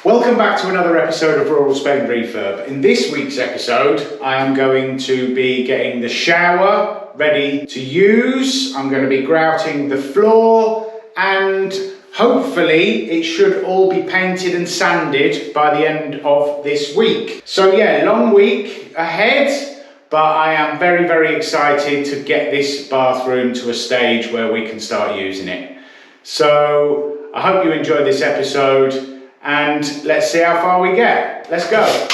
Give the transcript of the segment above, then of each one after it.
Welcome back to another episode of Rural Spain Refurb. In this week's episode, I am going to be getting the shower ready to use. I'm going to be grouting the floor and hopefully it should all be painted and sanded by the end of this week. So yeah, long week ahead, but I am very, very excited to get this bathroom to a stage where we can start using it. So I hope you enjoyed this episode. And let's see how far we get. Let's go.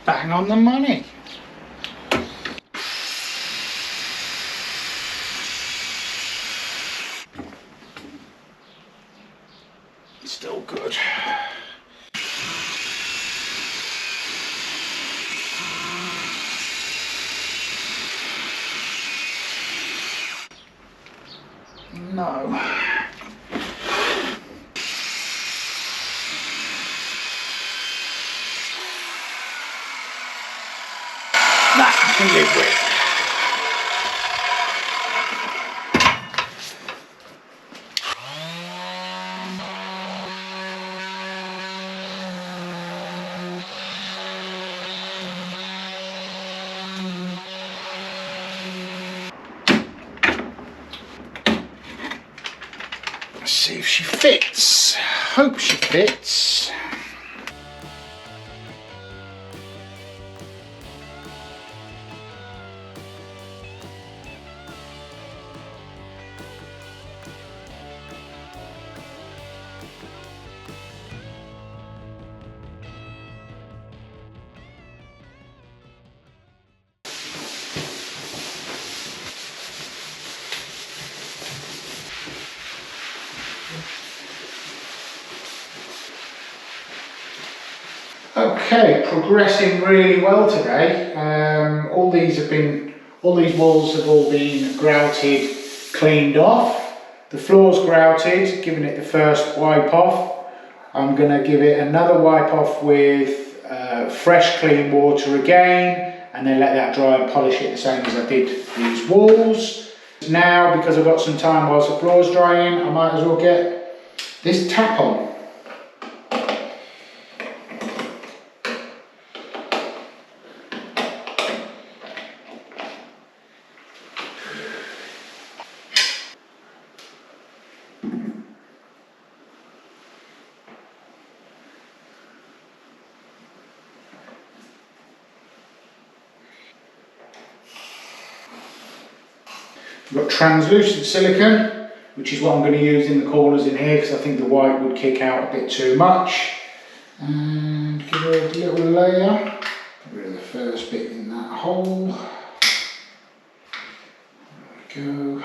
Bang on the money. Still good. No. That I can live with. Let's see if she fits. Hope she fits. Okay, progressing really well today. All these walls have all been grouted, cleaned off. The floor's grouted, giving it the first wipe off. I'm going to give it another wipe off with fresh clean water again, and then let that dry and polish it the same as I did these walls. Now, because I've got some time whilst the floor's drying, I might as well get this tap on. I've got translucent silicone, which is what I'm going to use in the corners in here because I think the white would kick out a bit too much. And give it a little layer. Get rid of the first bit in that hole. There we go.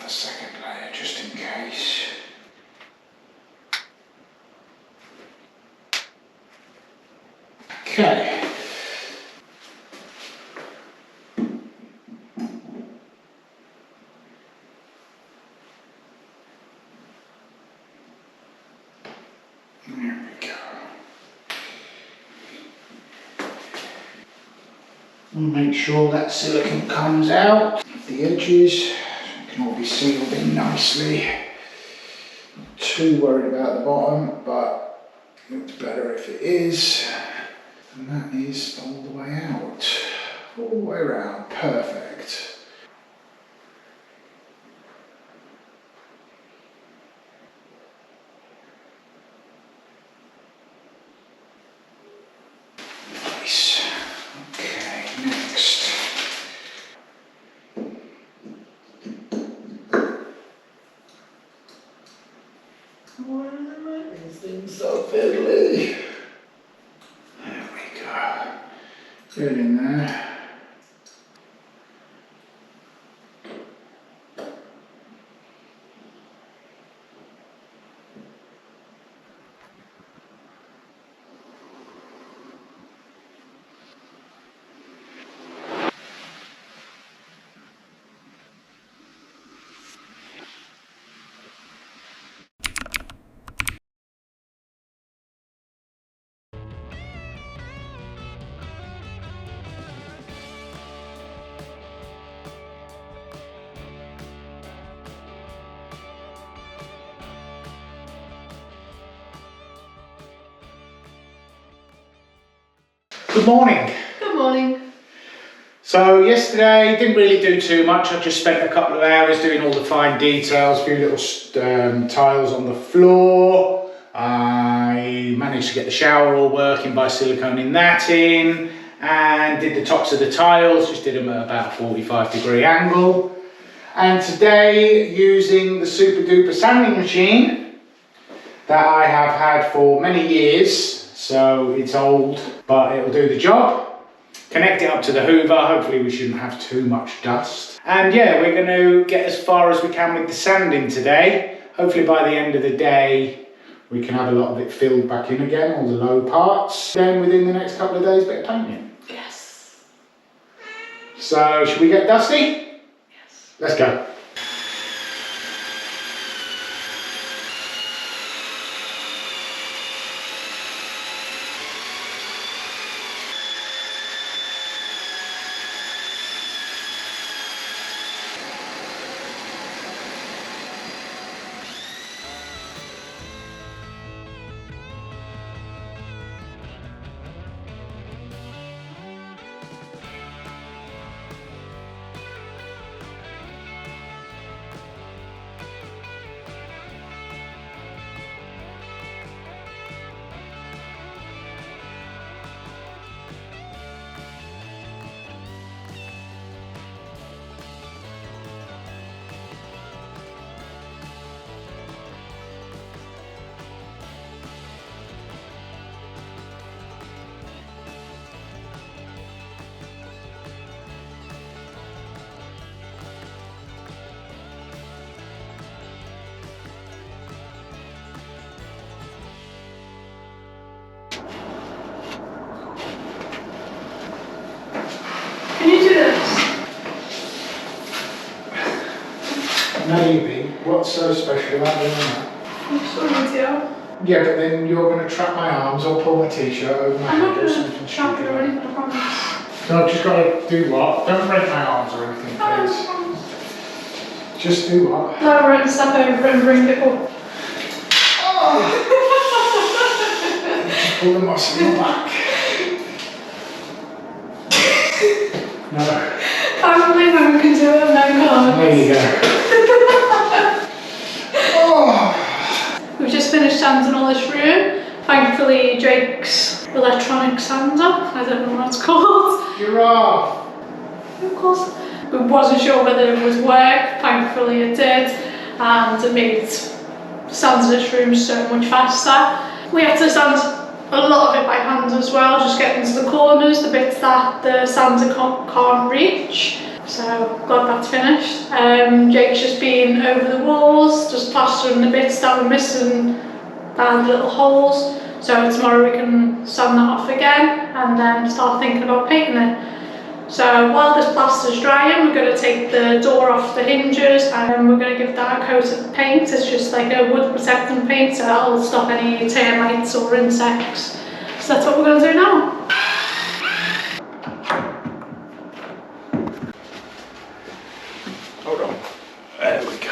Second layer just in case. Okay. There we go. We'll make sure that silicone comes out at the edges. All be sealed in nicely. Not too worried about the bottom, but looks better if it is. And that is all the way out. All the way around. Perfect. Nice. Okay, next. Why do they make these things so fiddly? There we go. Get in there. Good morning. Good morning. So yesterday didn't really do too much. I just spent a couple of hours doing all the fine details, a few little tiles on the floor. I managed to get the shower all working by siliconing that in, and did the tops of the tiles, just did them at about a 45-degree angle. And today, using the super duper sanding machine that I have had for many years, so it's old, but it'll do the job. connect it up to the hoover. Hopefully we shouldn't have too much dust. And yeah, we're going to get as far as we can with the sanding today. Hopefully by the end of the day we can have a lot of it filled back in again, all the low parts. Then within the next couple of days, a bit of painting. Yes. So should we get dusty? Yes. Let's go. Can you do this? Maybe. What's so special about doing that? I'm just a video. Yeah, but then you're going to trap my arms or pull my t-shirt over my I'm not head or going something to trap you stupid. or anything, I promise. So I've just got to do what? Don't break my arms or anything, please. Just do what? Lower it and step over it and bring it up. Oh. Just pull the muscle in my back. No. I can't believe I can do it on no cards. There you go. Oh. We've just finished sanding all this room. Thankfully, Jake's electronic sander, I don't know what it's called. Giraffe. Of course. We wasn't sure whether it would work. Thankfully it did, and it made sanding this room so much faster. We had to sand a lot of it by hand as well, just getting to the corners, the bits that the sander can't reach. So glad that's finished. Jake's just been over the walls, just plastering the bits that were missing and the little holes. So tomorrow we can sand that off again and then start thinking about painting it. So while this plaster's drying, we're going to take the door off the hinges and we're going to give that a coat of paint. It's just like a wood protecting paint, so that'll stop any termites or insects. So that's what we're going to do now. Hold on. There we go.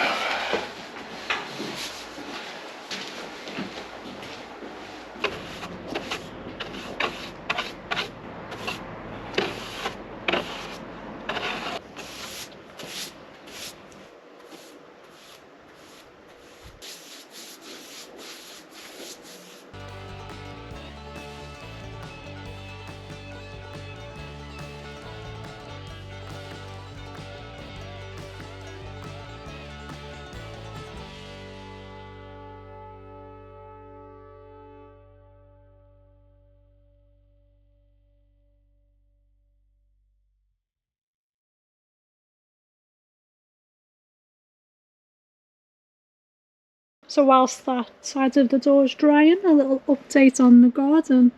So whilst that side of the door is drying, a little update on the garden.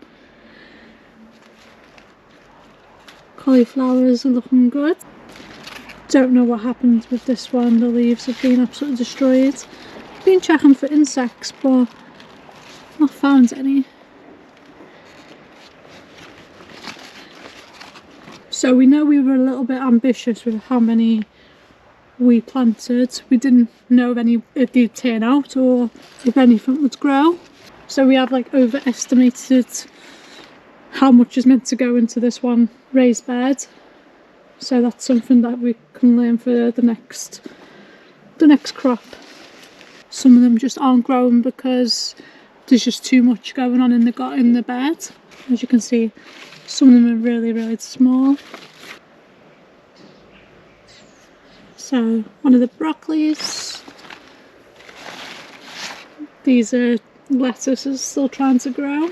Cauliflowers are looking good. Don't know what happened with this one, the leaves have been absolutely destroyed. Been checking for insects but not found any. So we know we were a little bit ambitious with how many we planted. We didn't know if they'd turn out or if anything would grow. So we have like overestimated how much is meant to go into this one raised bed. So that's something that we can learn for the next crop. Some of them just aren't growing because there's just too much going on in the bed. As you can see, some of them are really, really small. So one of the broccolis. These are lettuces still trying to grow.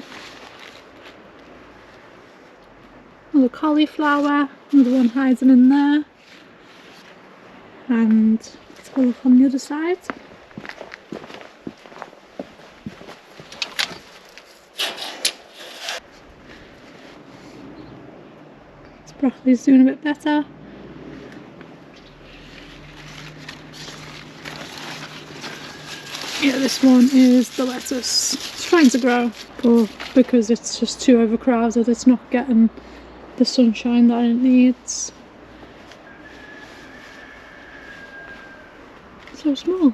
Another cauliflower, another one hiding in there. And let's have a look on the other side. This broccoli's doing a bit better. Yeah, this one is the lettuce. It's trying to grow, but because it's just too overcrowded, it's not getting the sunshine that it needs. So small.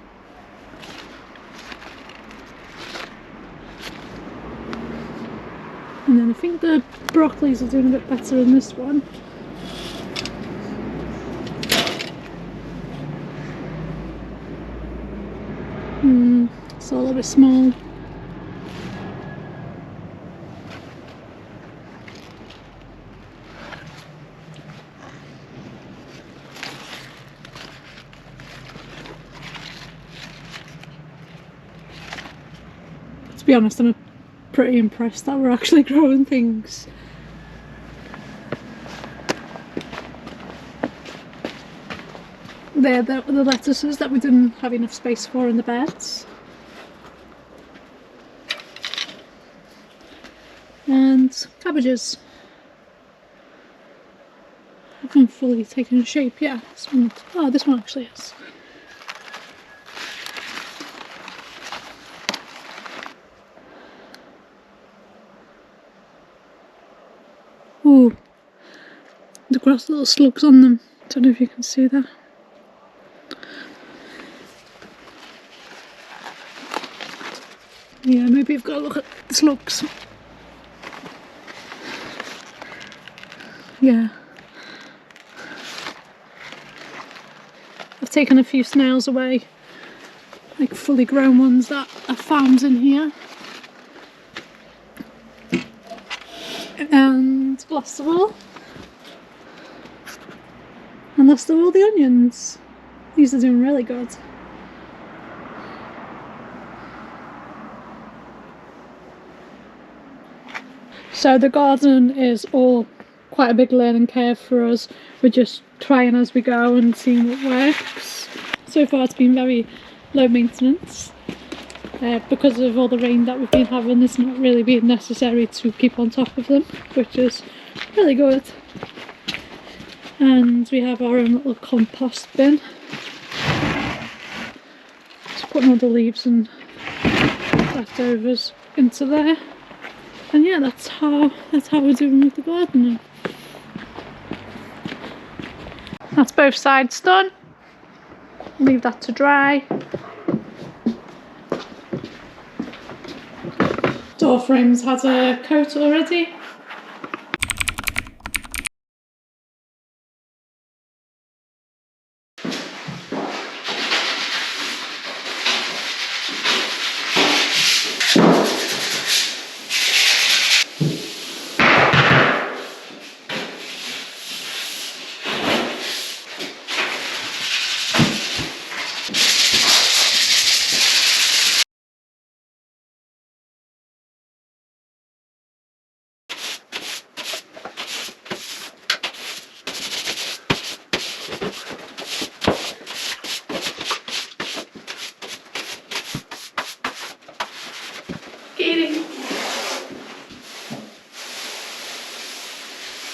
And then I think the broccolis are doing a bit better in this one. It's a little bit small. To be honest, I'm pretty impressed that we're actually growing things. They're the lettuces that we didn't have enough space for in the beds. And cabbages. Haven't fully taken shape yet. This one actually is. Oh, the grass little slugs on them. Don't know if you can see that. Yeah, maybe I've got to look at the slugs. Yeah. I've taken a few snails away, like fully grown ones that I found in here. And last of all, the onions. These are doing really good. So the garden is all quite a big learning curve for us. We're just trying as we go and seeing what works. So far it's been very low maintenance. Because of all the rain that we've been having, it's not really been necessary to keep on top of them, which is really good. And we have our own little compost bin. Just putting all the leaves and leftovers into there. And yeah, that's how we're doing with the gardening. That's both sides done. Leave that to dry. Door frames has a coat already.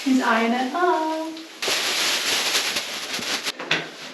He's eyeing it up.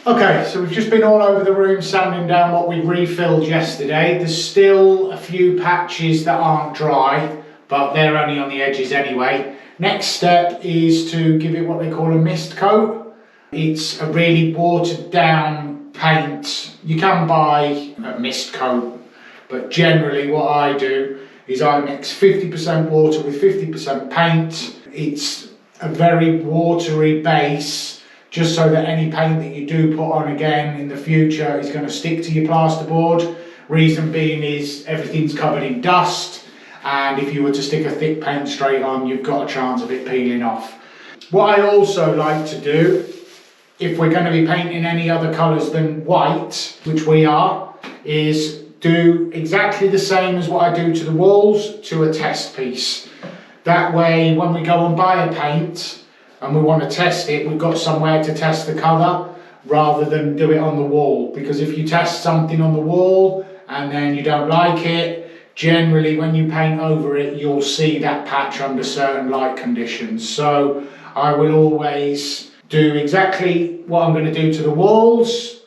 Okay, so we've just been all over the room sanding down what we refilled yesterday. There's still a few patches that aren't dry, but they're only on the edges anyway. Next step is to give it what they call a mist coat. It's a really watered down paint. You can buy a mist coat, but generally what I do is I mix 50% water with 50% paint. It's a very watery base, just so that any paint that you do put on again in the future is going to stick to your plasterboard. Reason being is everything's covered in dust, and if you were to stick a thick paint straight on, you've got a chance of it peeling off. What I also like to do, if we're going to be painting any other colours than white, which we are, is do exactly the same as what I do to the walls to a test piece. That way, when we go and buy a paint, and we want to test it, we've got somewhere to test the colour rather than do it on the wall. Because if you test something on the wall and then you don't like it, generally when you paint over it, you'll see that patch under certain light conditions. So I will always do exactly what I'm going to do to the walls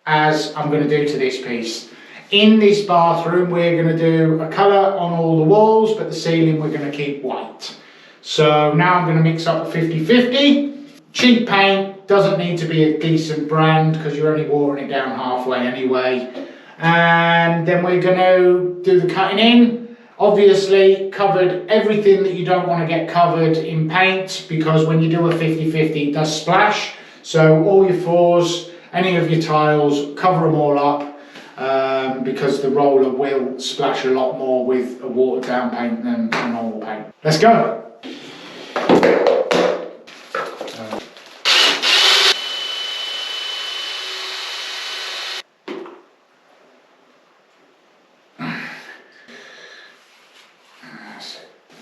as I'm going to do to this piece. In this bathroom, we're going to do a colour on all the walls, but the ceiling we're going to keep white. So now I'm going to mix up a 50-50. Cheap paint, doesn't need to be a decent brand because you're only watering it down halfway anyway. And then we're going to do the cutting in. Obviously covered everything that you don't want to get covered in paint, because when you do a 50-50 it does splash. So all your floors, any of your tiles, cover them all up. Because the roller will splash a lot more with a watered down paint than a normal paint. Let's go!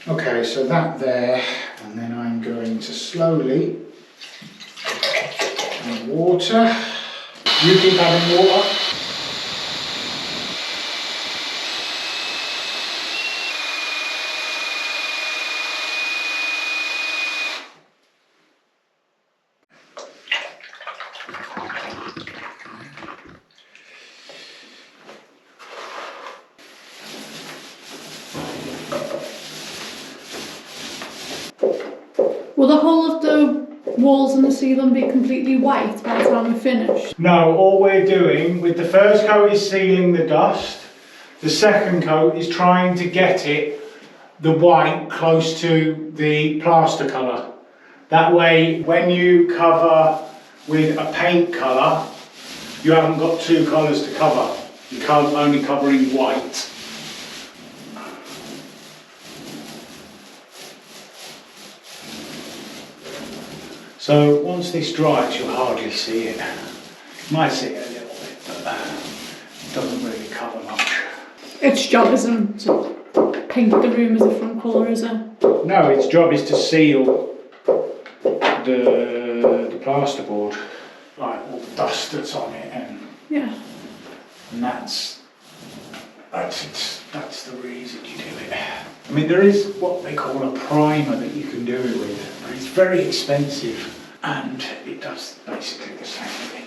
Okay, so that there, and then I'm going to slowly add water. You keep adding water. Will the whole of the walls and the ceiling be completely white by the time we finish? No, all we're doing with the first coat is sealing the dust. The second coat is trying to get the white close to the plaster colour. That way, when you cover with a paint colour, you haven't got two colours to cover. You're only covering white. So once this dries, you'll hardly see it. You might see it a little bit, but it doesn't really cover much. Its job isn't to paint the room as a front colour, is it? No, its job is to seal the plasterboard, like all the dust that's on it, and that's the reason you do it. I mean, there is what they call a primer that you can do it with, but it's very expensive and it does basically the same thing.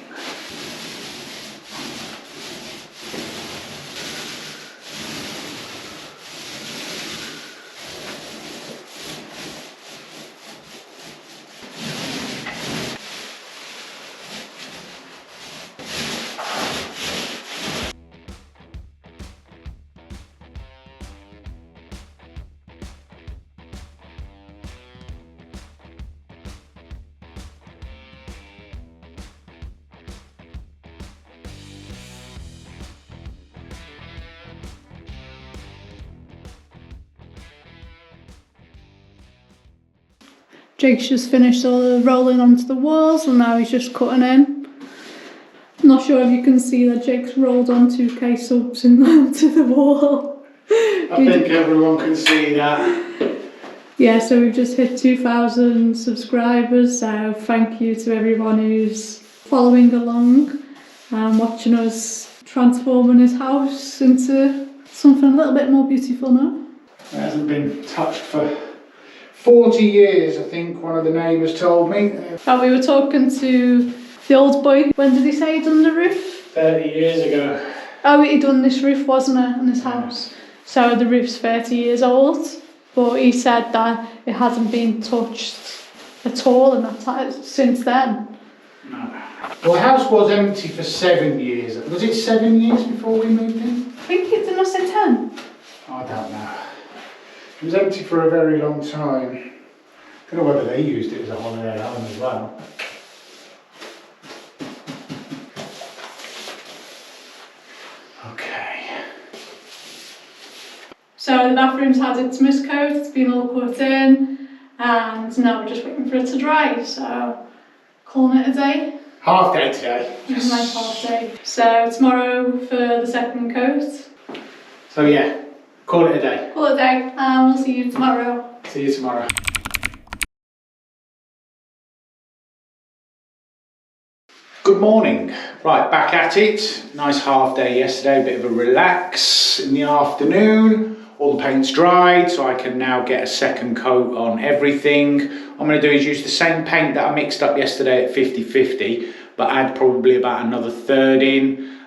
Jake's just finished all the rolling onto the walls and now he's just cutting in. I'm not sure if you can see that Jake's rolled on 2K subs into the wall. I think everyone can see that. Yeah, so we've just hit 2,000 subscribers, so thank you to everyone who's following along and watching us transforming his house into something a little bit more beautiful now. It hasn't been touched for 40 years, I think one of the neighbours told me. And we were talking to the old boy. When did he say he'd done the roof? 30 years ago. Oh, he'd done this roof, wasn't it, in his house? So the roof's 30 years old, but he said that it hasn't been touched at all in that time since then. No. Well, the house was empty for 7 years. Was it 7 years before we moved in? I think it didn't say 10. I don't know. It was empty for a very long time. I don't know whether they used it as a holiday home as well. Okay. So the bathroom's had its mist coat, it's been all cut in, and now we're just waiting for it to dry, so calling it a day. Half day today. Yes. Nice half day. So tomorrow for the second coat. So yeah, call it a day. Call it a day, and we'll see you tomorrow. See you tomorrow. Good morning. Right, back at it. Nice half day yesterday, a bit of a relax in the afternoon. All the paint's dried, so I can now get a second coat on everything. What I'm going to do is use the same paint that I mixed up yesterday at 50-50, but add probably about another third in,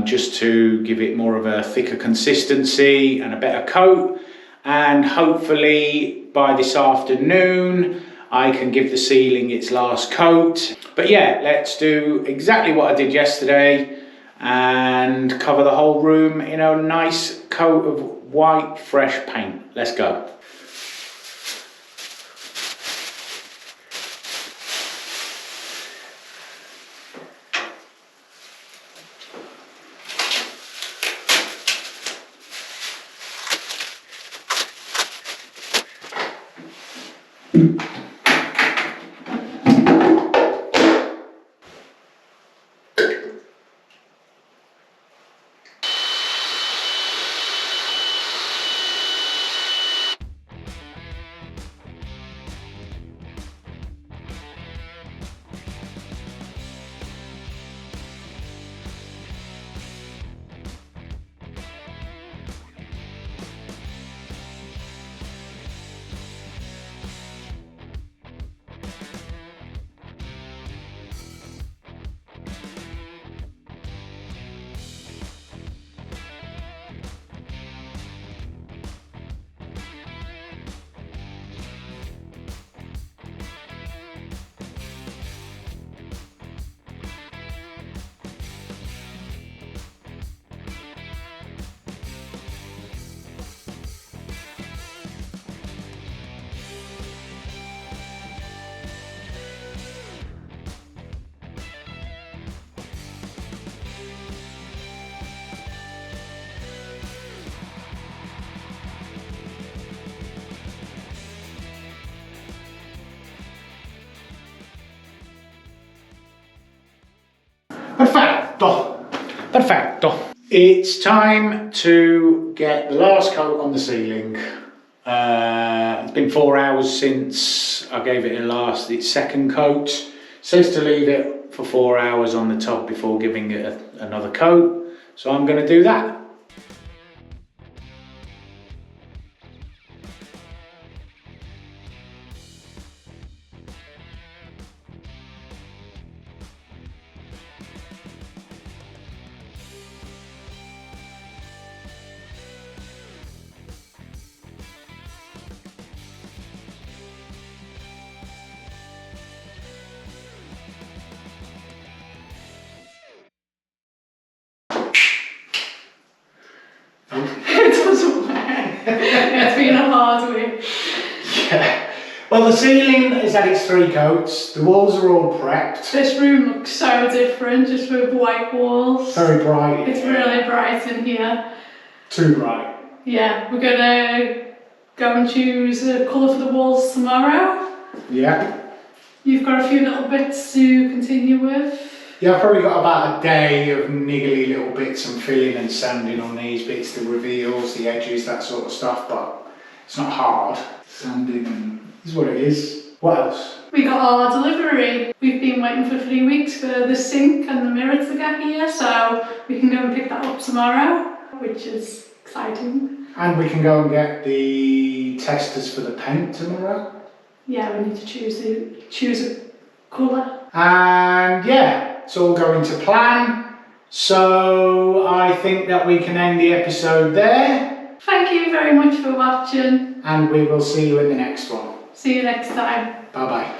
just to give it more of a thicker consistency and a better coat. And hopefully by this afternoon, I can give the ceiling its last coat. But yeah, let's do exactly what I did yesterday and cover the whole room in a nice coat of white, fresh paint. Let's go. Perfecto. Perfecto. It's time to get the last coat on the ceiling. It's been 4 hours since I gave it its second coat. It says to leave it for 4 hours on the top before giving it another coat. So I'm going to do that. It doesn't work. It's been a hard week. Yeah. Well, the ceiling has had its 3 coats. The walls are all prepped. This room looks so different, just with white walls. Very bright. It's really bright in here. Too bright. Yeah, we're gonna go and choose a colour for the walls tomorrow. Yeah. You've got a few little bits to continue with. Yeah, I've probably got about a day of niggly little bits and filling and sanding on these bits, the reveals, the edges, that sort of stuff, but it's not hard. Sanding is what it is. What else? We got our delivery. We've been waiting for 3 weeks for the sink and the mirror to get here, so we can go and pick that up tomorrow, which is exciting. And we can go and get the testers for the paint tomorrow. Yeah, we need to choose a colour. And yeah, it's all going to plan. So I think that we can end the episode there. Thank you very much for watching. And we will see you in the next one. See you next time. Bye bye.